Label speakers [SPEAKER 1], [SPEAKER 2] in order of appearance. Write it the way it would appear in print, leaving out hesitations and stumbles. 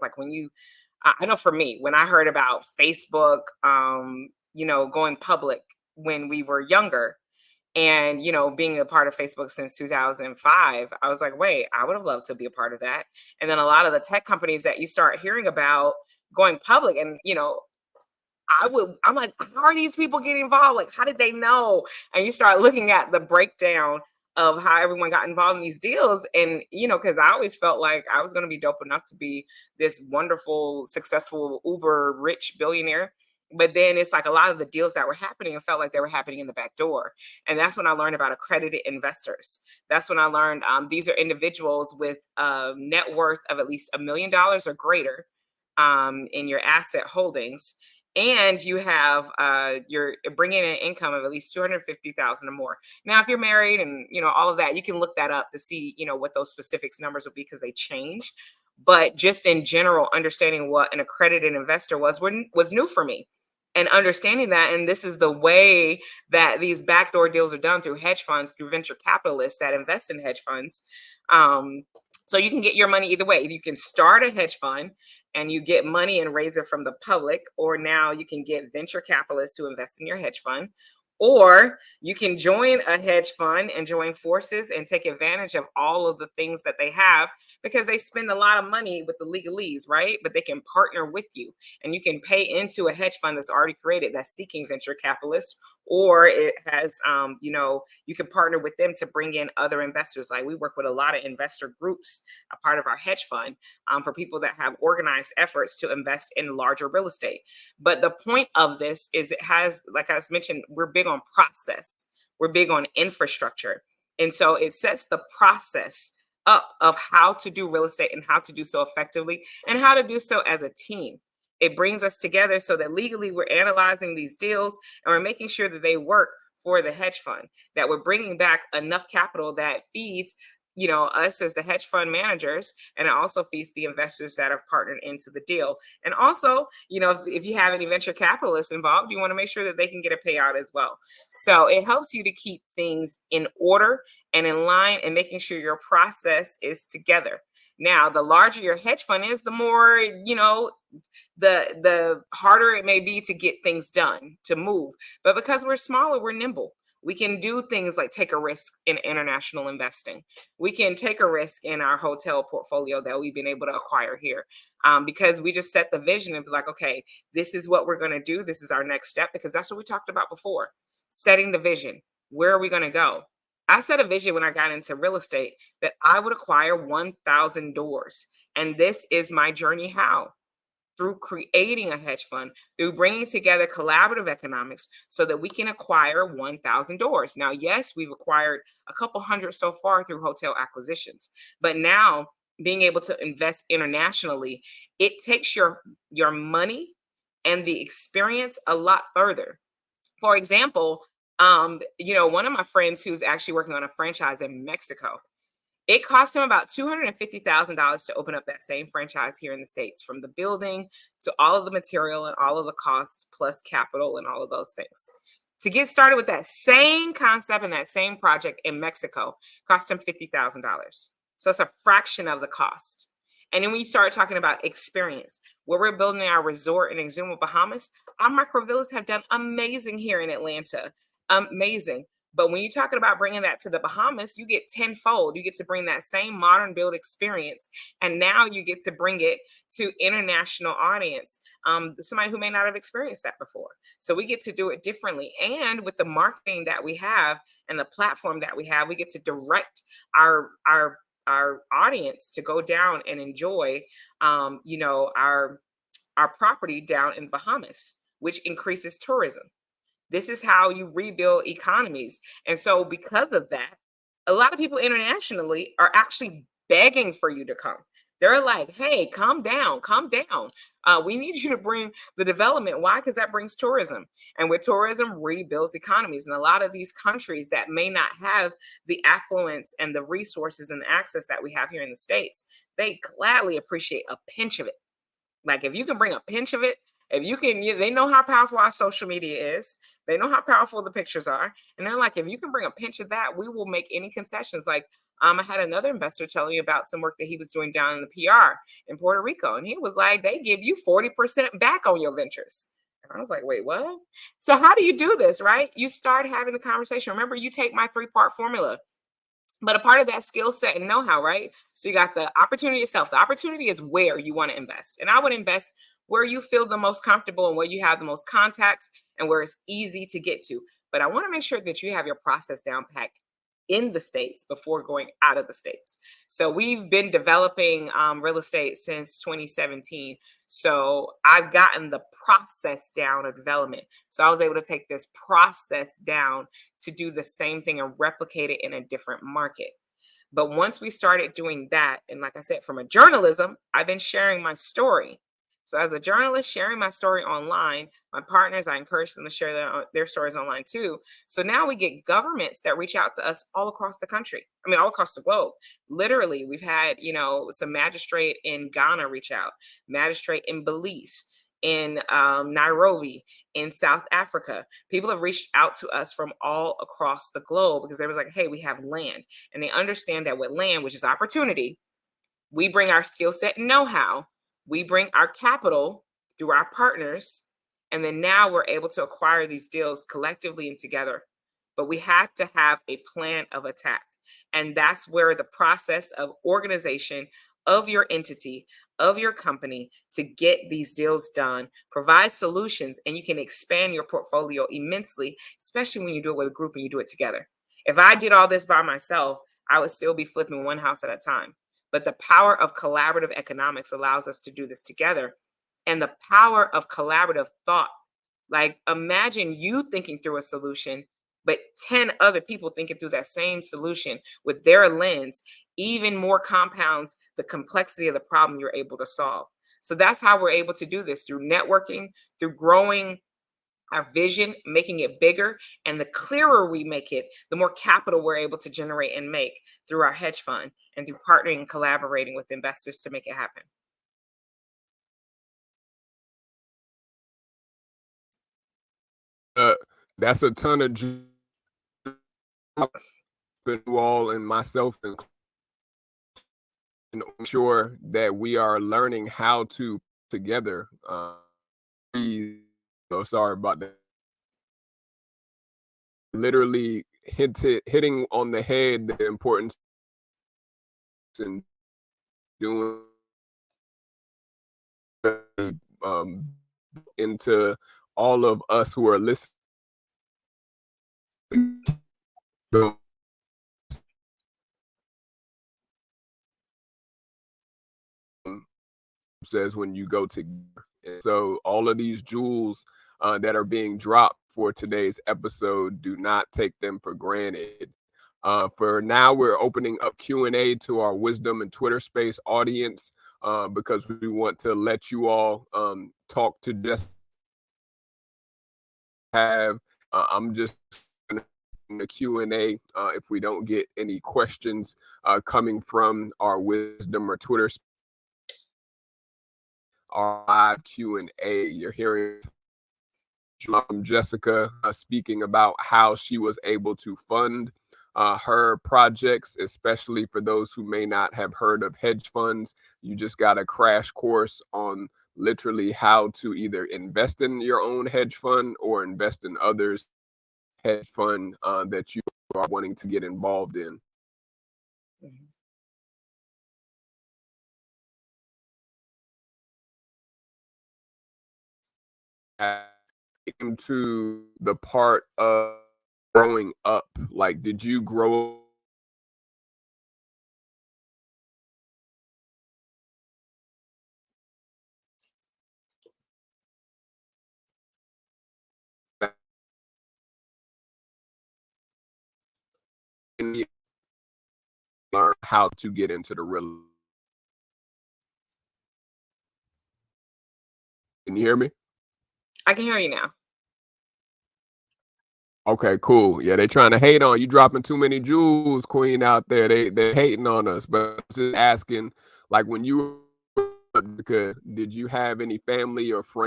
[SPEAKER 1] Like when I know for me, when I heard about Facebook, going public when we were younger, and being a part of Facebook since 2005, I was like, wait, I would have loved to be a part of that. And then a lot of the tech companies that you start hearing about going public, and I'm like, how are these people getting involved? Like, how did they know? And you start looking at the breakdown of how everyone got involved in these deals. And, because I always felt like I was going to be dope enough to be this wonderful, successful, uber rich billionaire. But then it's like a lot of the deals that were happening, it felt like they were happening in the back door. And that's when I learned about accredited investors. That's when I learned these are individuals with a net worth of at least $1 million or greater in your asset holdings, and you have you're bringing in an income of at least 250,000 or more. Now, if you're married and all of that, you can look that up to see what those specifics numbers will be, because they change. But just in general, understanding what an accredited investor was new for me, and understanding that, and this is the way that these backdoor deals are done, through hedge funds, through venture capitalists that invest in hedge funds. So you can get your money either way. You can start a hedge fund and you get money and raise it from the public, or now you can get venture capitalists to invest in your hedge fund, or you can join a hedge fund and join forces and take advantage of all of the things that they have, because they spend a lot of money with the legalese, right? But they can partner with you, and you can pay into a hedge fund that's already created, that's seeking venture capitalists, or it has, you can partner with them to bring in other investors. Like, we work with a lot of investor groups, a part of our hedge fund, for people that have organized efforts to invest in larger real estate. But the point of this is, it has, like I mentioned, we're big on process, we're big on infrastructure. And so it sets the process up of how to do real estate, and how to do so effectively, and how to do so as a team. It brings us together so that legally we're analyzing these deals, and we're making sure that they work for the hedge fund, that we're bringing back enough capital that feeds us as the hedge fund managers, and it also feeds the investors that have partnered into the deal. And also, if you have any venture capitalists involved, you want to make sure that they can get a payout as well. So it helps you to keep things in order and in line, and making sure your process is together. Now, the larger your hedge fund is, the more, the harder it may be to get things done, to move. But because we're smaller, we're nimble. We can do things like take a risk in international investing. We can take a risk in our hotel portfolio that we've been able to acquire here, because we just set the vision and be like, okay, this is what we're going to do. This is our next step, because that's what we talked about before, setting the vision. Where are we going to go? I set a vision when I got into real estate that I would acquire 1,000 doors. And this is my journey. How? Through creating a hedge fund, through bringing together collaborative economics so that we can acquire 1,000 doors. Now, yes, we've acquired a couple hundred so far through hotel acquisitions, but now being able to invest internationally, it takes your money and the experience a lot further. For example, one of my friends who's actually working on a franchise in Mexico, it cost him about $250,000 to open up that same franchise here in the States, from the building to all of the material and all of the costs, plus capital and all of those things. To get started with that same concept and that same project in Mexico cost him $50,000. So it's a fraction of the cost. And then when you start talking about experience, where we're building our resort in Exuma, Bahamas, our micro villas have done amazing here in Atlanta. Amazing. But when you're talking about bringing that to the Bahamas, you get tenfold. You get to bring that same modern build experience, and now you get to bring it to international audience, somebody who may not have experienced that before. So we get to do it differently. And with the marketing that we have and the platform that we have, we get to direct our audience to go down and enjoy, our property down in Bahamas, which increases tourism. This is how you rebuild economies. And so because of that, a lot of people internationally are actually begging for you to come. They're like, hey, calm down, calm down. We need you to bring the development. Why? Because that brings tourism. And with tourism, rebuilds economies. And a lot of these countries that may not have the affluence and the resources and the access that we have here in the States, they gladly appreciate a pinch of it. Like, if you can bring a pinch of it, If you can, they know how powerful our social media is. They know how powerful the pictures are, and they're like, if you can bring a pinch of that, we will make any concessions. Like, I had another investor telling me about some work that he was doing down in the PR in Puerto Rico, and he was like, they give you 40% back on your ventures. And I was like, wait, what? So how do you do this, right? You start having the conversation. Remember, you take my 3-part formula. But a part of that skill set and know-how, right? So you got the opportunity itself. The opportunity is where you want to invest. And I would invest where you feel the most comfortable and where you have the most contacts and where it's easy to get to. But I want to make sure that you have your process down packed in the States before going out of the States. So we've been developing real estate since 2017. So I've gotten the process down of development. So I was able to take this process down to do the same thing and replicate it in a different market. But once we started doing that, and like I said, from a journalism, I've been sharing my story. So as a journalist, sharing my story online, my partners, I encourage them to share their stories online too. So now we get governments that reach out to us all across the country. I mean, all across the globe. Literally, we've had, some magistrate in Ghana reach out, magistrate in Belize, in Nairobi, in South Africa. People have reached out to us from all across the globe because they was like, hey, we have land. And they understand that with land, which is opportunity, we bring our skill set and know-how, we bring our capital through our partners, and then now we're able to acquire these deals collectively and together. But we have to have a plan of attack. And that's where the process of organization of your entity, of your company to get these deals done, provide solutions, and you can expand your portfolio immensely, especially when you do it with a group and you do it together. If I did all this by myself, I would still be flipping one house at a time. But the power of collaborative economics allows us to do this together. And the power of collaborative thought. Like, imagine you thinking through a solution, but 10 other people thinking through that same solution with their lens, even more compounds the complexity of the problem you're able to solve. So that's how we're able to do this, through networking, through growing our vision, making it bigger. And the clearer we make it, the more capital we're able to generate and make through our hedge fund and through partnering and collaborating with investors to make it happen.
[SPEAKER 2] That's a ton of you all and myself, and sure that we are learning how to together. Sorry about that. Literally hitting on the head the importance in doing into all of us who are listening. Says when you go to, so all of these jewels that are being dropped for today's episode, do not take them for granted. For now, we're opening up Q&A to our Wisdom and Twitter Space audience because we want to let you all talk to just have. I'm just in the Q&A if we don't get any questions coming from our Wisdom or Twitter Space. Our live Q&A. You're hearing Jessica speaking about how she was able to fund her projects, especially for those who may not have heard of hedge funds. You just got a crash course on literally how to either invest in your own hedge fund or invest in others' hedge fund that you are wanting to get involved in.
[SPEAKER 1] Mm-hmm.
[SPEAKER 2] To the part of growing up, like, did you grow learn how to get into the real? Can you hear me?
[SPEAKER 1] I can hear you now.
[SPEAKER 2] Okay, cool. Yeah, they trying to hate on you, dropping too many jewels, Queen, out there. They hating on us, but just asking, like, when you were, did you have any family or friends